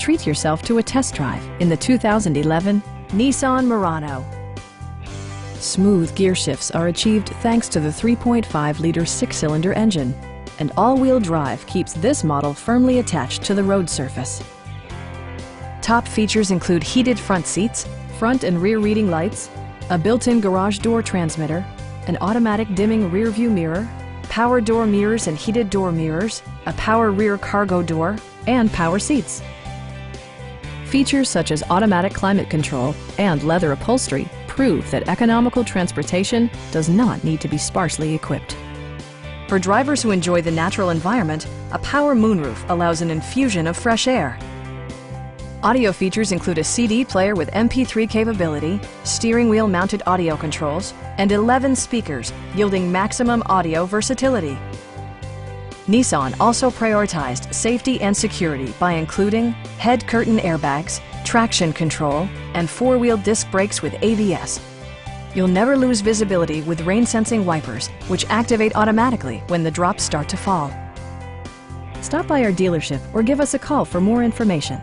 Treat yourself to a test drive in the 2011 Nissan Murano. Smooth gear shifts are achieved thanks to the 3.5-liter six-cylinder engine, and all-wheel drive keeps this model firmly attached to the road surface. Top features include heated front seats, front and rear reading lights, a built-in garage door transmitter, an automatic dimming rear-view mirror, power door mirrors and heated door mirrors, a power rear cargo door, and power seats. Features such as automatic climate control and leather upholstery prove that economical transportation does not need to be sparsely equipped. For drivers who enjoy the natural environment, a power moonroof allows an infusion of fresh air. Audio features include a CD player with MP3 capability, steering wheel mounted audio controls, and 11 speakers, yielding maximum audio versatility. Nissan also prioritized safety and security by including head curtain airbags, traction control, and four-wheel disc brakes with ABS. You'll never lose visibility with rain-sensing wipers, which activate automatically when the drops start to fall. Stop by our dealership or give us a call for more information.